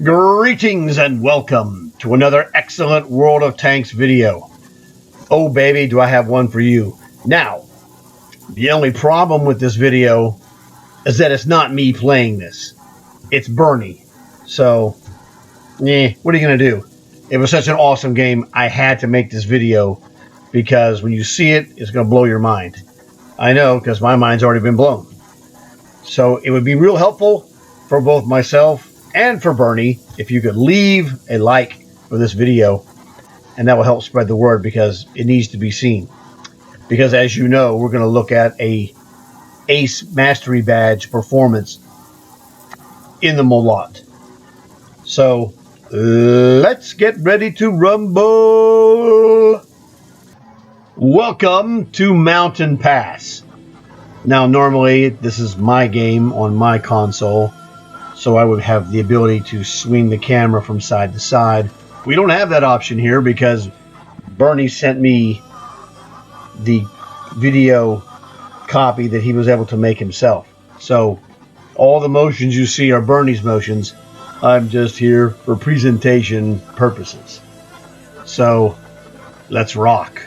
Greetings and welcome to another excellent World of Tanks video. Oh baby, do I have one for you. Now, the only problem with this video is that it's not me playing this. It's Bernie. So, what are you going to do? It was such an awesome game, I had to make this video because when you see it, it's going to blow your mind. I know, because my mind's already been blown. So it would be real helpful for both myself and for Bernie if you could leave a like for this video, and that will help spread the word because it needs to be seen. Because as you know, we're going to look at a Ace Mastery Badge performance in the Molot. So let's get ready to rumble. Welcome to Mountain Pass. Now normally this is my game on my console, so I would have the ability to swing the camera from side to side. We don't have that option here because Bernie sent me the video copy that he was able to make himself. So all the motions you see are Bernie's motions. I'm just here for presentation purposes. So let's rock.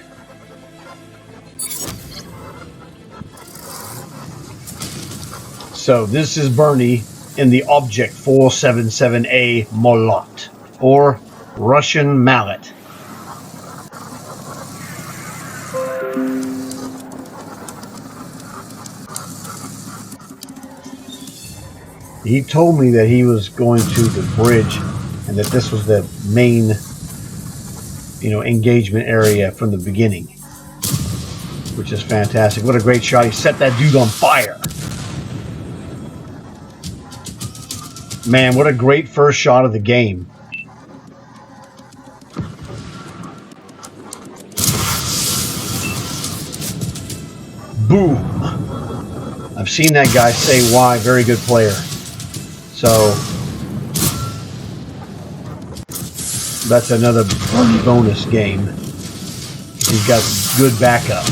So this is Bernie in the Object 477A Molot, or Russian Mallet. He told me that he was going to the bridge and that this was the main, engagement area from the beginning, which is fantastic. What a great shot. He set that dude on fire. Man, what a great first shot of the game. Boom. I've seen that guy say why. Very good player. So that's another bonus game. He's got good backup.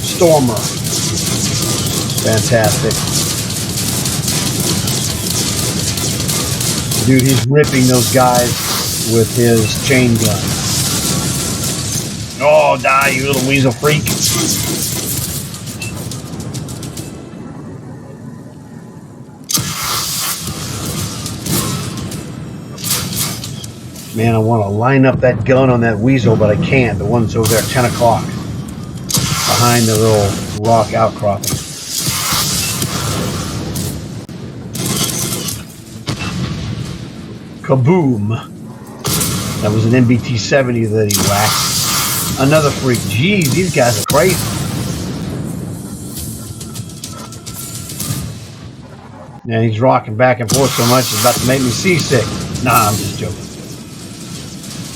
Stormer. Fantastic. Dude, he's ripping those guys with his chain gun. Oh, die, you little weasel freak. Man, I want to line up that gun on that weasel, but I can't. The one's over there at 10 o'clock. Behind the little rock outcropping. Kaboom! That was an MBT-70 that he whacked. Another freak. Jeez, these guys are crazy. And he's rocking back and forth so much it's about to make me seasick. Nah, I'm just joking.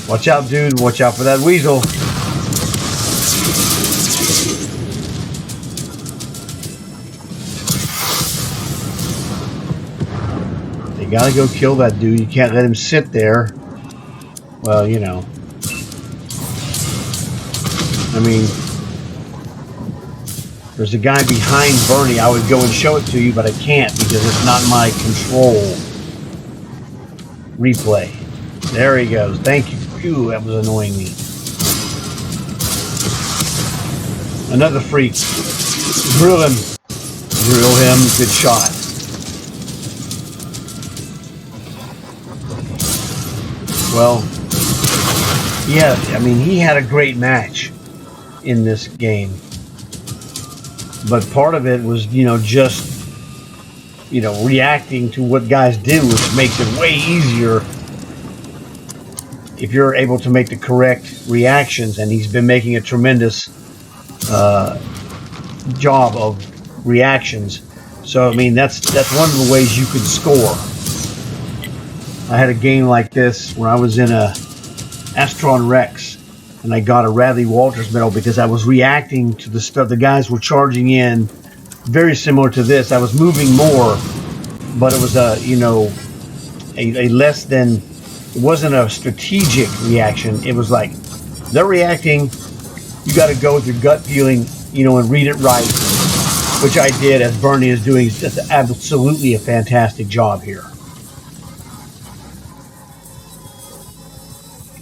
Watch out, dude. Watch out for that weasel. You gotta go kill that dude. You can't let him sit there. Well, I mean, there's a guy behind Bernie. I would go and show it to you, but I can't because it's not my control replay. There he goes. Thank you. Phew, that was annoying me. Another freak. Drill him. Drill him. Good shot. Well, yeah, I mean, he had a great match in this game. But part of it was, just, reacting to what guys do, which makes it way easier if you're able to make the correct reactions. And he's been making a tremendous job of reactions. So, I mean, that's one of the ways you could score. I had a game like this where I was in a Astron Rex and I got a Radley Walters medal because I was reacting to the stuff the guys were charging in, very similar to this. I was moving more, but it was a less than, it wasn't a strategic reaction. It was like they're reacting, you got to go with your gut feeling, and read it right. which I did, as Bernie is doing just absolutely a fantastic job here.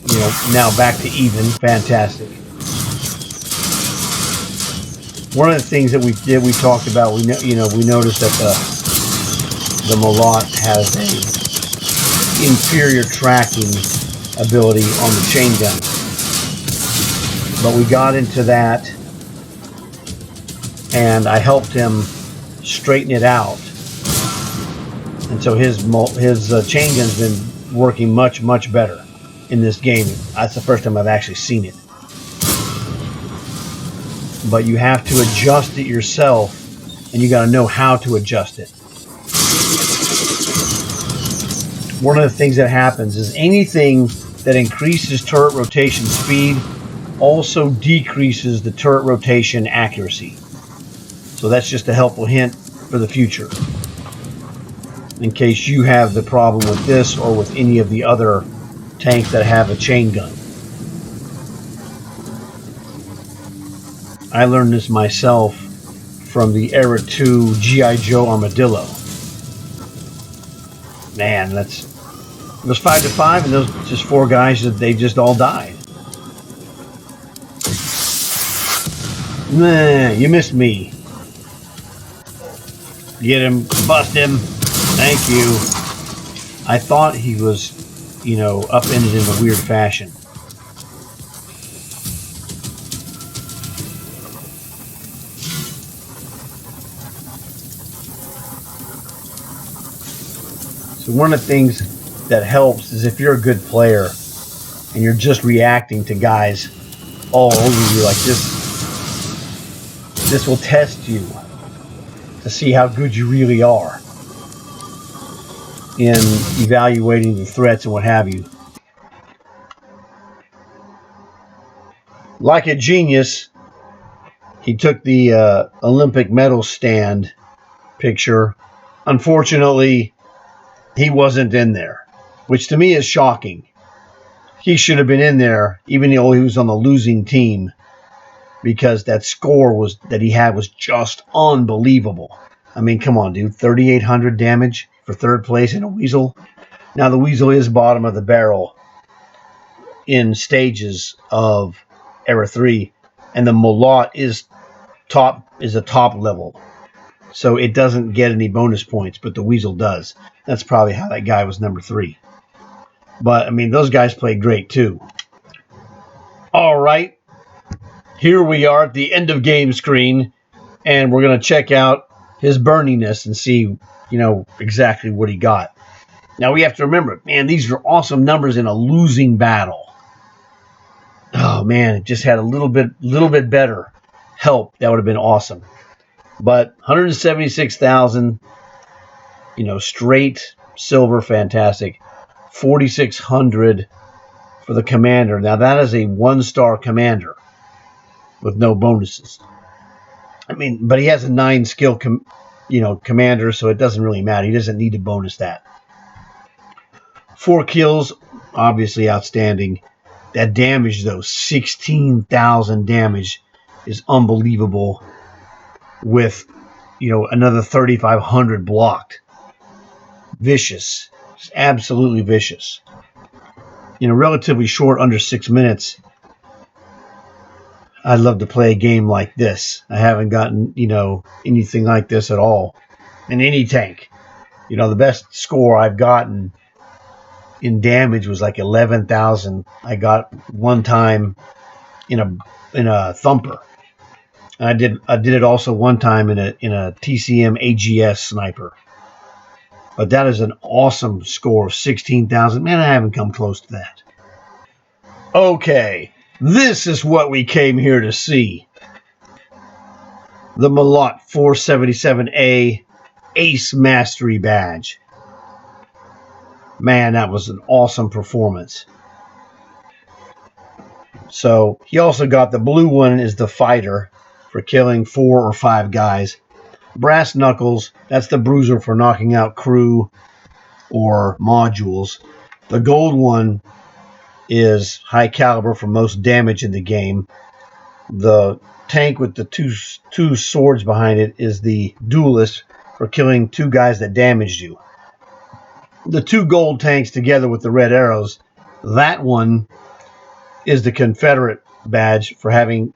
You know, now back to even, fantastic. One of the things that we did, we talked about, we noticed that the Molot has a inferior tracking ability on the chain gun, but we got into that, and I helped him straighten it out, and so his chain gun's been working much better in this game. That's the first time I've actually seen it. But you have to adjust it yourself, and you got to know how to adjust it. One of the things that happens is anything that increases turret rotation speed also decreases the turret rotation accuracy. So that's just a helpful hint for the future, in case you have the problem with this or with any of the other tanks that have a chain gun. I learned this myself from the Era 2 G.I. Joe Armadillo. Man, it was 5-5, and those just 4 guys, they just all died. Nah, you missed me. Get him, bust him. Thank you. I thought he was, upended in a weird fashion. So one of the things that helps is if you're a good player and you're just reacting to guys all over you like this will test you to see how good you really are in evaluating the threats and what have you. Like a genius, he took the Olympic medal stand picture. Unfortunately, he wasn't in there, which to me is shocking. He should have been in there, even though he was on the losing team, because that score that he had was just unbelievable. I mean, come on, dude. 3,800 damage for third place in a Weasel. Now, the Weasel is bottom of the barrel in stages of Era 3, and the Molot is a top level. So it doesn't get any bonus points, but the Weasel does. That's probably how that guy was number 3. But, I mean, those guys played great, too. All right. Here we are at the end of game screen, and we're going to check out his burniness and see, exactly what he got. Now, we have to remember, man, these are awesome numbers in a losing battle. Oh, man, it just had a little bit better help. That would have been awesome. But 176,000, straight silver, fantastic. 4,600 for the commander. Now, that is a 1-star commander with no bonuses. I mean, but he has a 9-skill, commander, so it doesn't really matter. He doesn't need to bonus that. 4 kills, obviously outstanding. That damage, though, 16,000 damage is unbelievable with, another 3,500 blocked. Vicious. It's absolutely vicious. Relatively short, under 6 minutes. I'd love to play a game like this. I haven't gotten, anything like this at all in any tank. The best score I've gotten in damage was like 11,000. I got one time in a thumper. And I did it also one time in a TCM AGS sniper. But that is an awesome score of 16,000. Man, I haven't come close to that. Okay. This is what we came here to see. The Molot 477A Ace Mastery Badge. Man, that was an awesome performance. So, he also got the blue one is the fighter for killing 4 or 5 guys. Brass knuckles, that's the bruiser for knocking out crew or modules. The gold one is high caliber for most damage in the game. The tank with the two swords behind it is the duelist for killing 2 guys that damaged you. The 2 gold tanks together with the red arrows, that one is the Confederate badge for having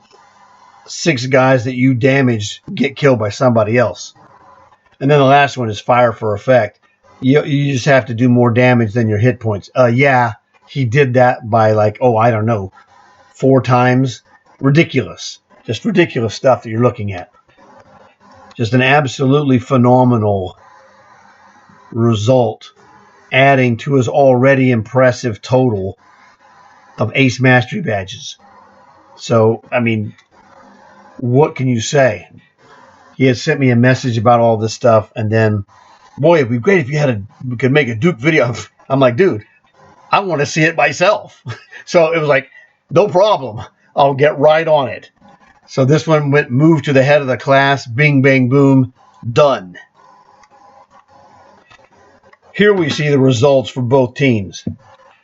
6 guys that you damaged get killed by somebody else. And then the last one is fire for effect. You just have to do more damage than your hit points. Yeah, he did that by like, I don't know, 4 times. Ridiculous. Just ridiculous stuff that you're looking at. Just an absolutely phenomenal result, adding to his already impressive total of Ace Mastery badges. So, I mean, what can you say? He had sent me a message about all this stuff, and then, boy, it'd be great if we could make a Duke video. I'm like, dude, I want to see it myself. So it was like, no problem. I'll get right on it. So this one moved to the head of the class. Bing, bang, boom. Done. Here we see the results for both teams.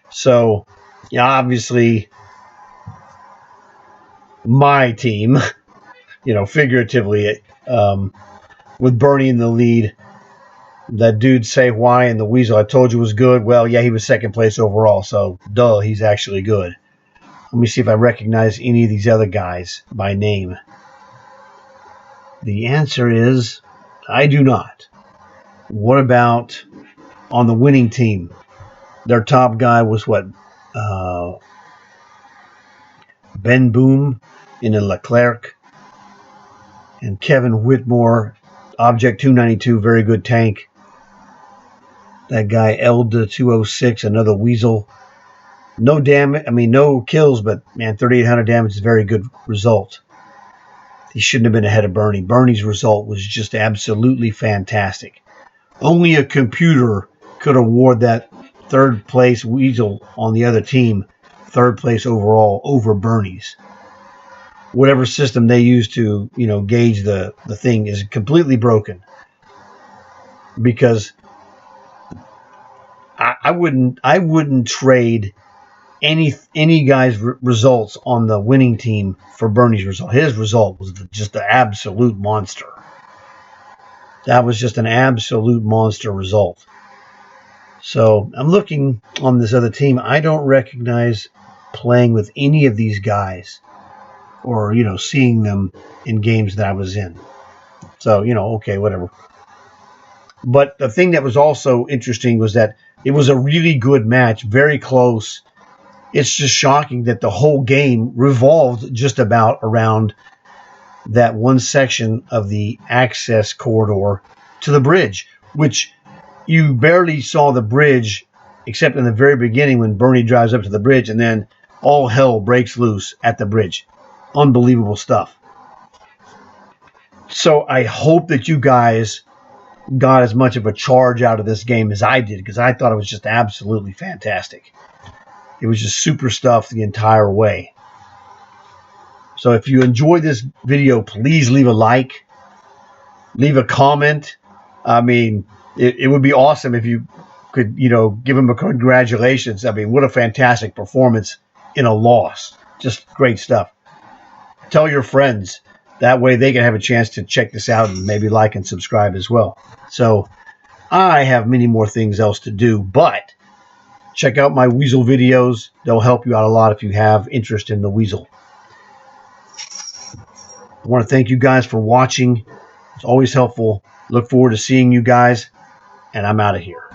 So, obviously, my team, figuratively, with Bernie in the lead. That dude Say Why and the Weasel I told you was good. Well, yeah, he was 2nd place overall, so duh, he's actually good. Let me see if I recognize any of these other guys by name. The answer is I do not. What about on the winning team? Their top guy was what? Ben Boom in a Leclerc. And Kevin Whitmore, Object 292, very good tank. That guy Elda 206, another Weasel. No damage, no kills, but man, 3,800 damage is a very good result. He shouldn't have been ahead of Bernie. Bernie's result was just absolutely fantastic. Only a computer could award that 3rd place Weasel on the other team 3rd place overall over Bernie's. Whatever system they use to, gauge the thing is completely broken. Because I wouldn't trade any guy's results on the winning team for Bernie's result. His result was just an absolute monster. That was just an absolute monster result. So I'm looking on this other team. I don't recognize playing with any of these guys or, seeing them in games that I was in. So, okay, whatever. But the thing that was also interesting was that it was a really good match, very close. It's just shocking that the whole game revolved just about around that one section of the access corridor to the bridge, which you barely saw the bridge except in the very beginning when Bernie drives up to the bridge, and then all hell breaks loose at the bridge. Unbelievable stuff. So I hope that you guys got as much of a charge out of this game as I did, because I thought it was just absolutely fantastic. It was just super stuff the entire way. So if you enjoyed this video, please leave a like, leave a comment. It would be awesome if you could, give him a congratulations. What a fantastic performance in a loss. Just great stuff. Tell your friends. That way they can have a chance to check this out and maybe like and subscribe as well. So I have many more things else to do, but check out my Weasel videos. They'll help you out a lot if you have interest in the Weasel. I want to thank you guys for watching. It's always helpful. Look forward to seeing you guys, and I'm out of here.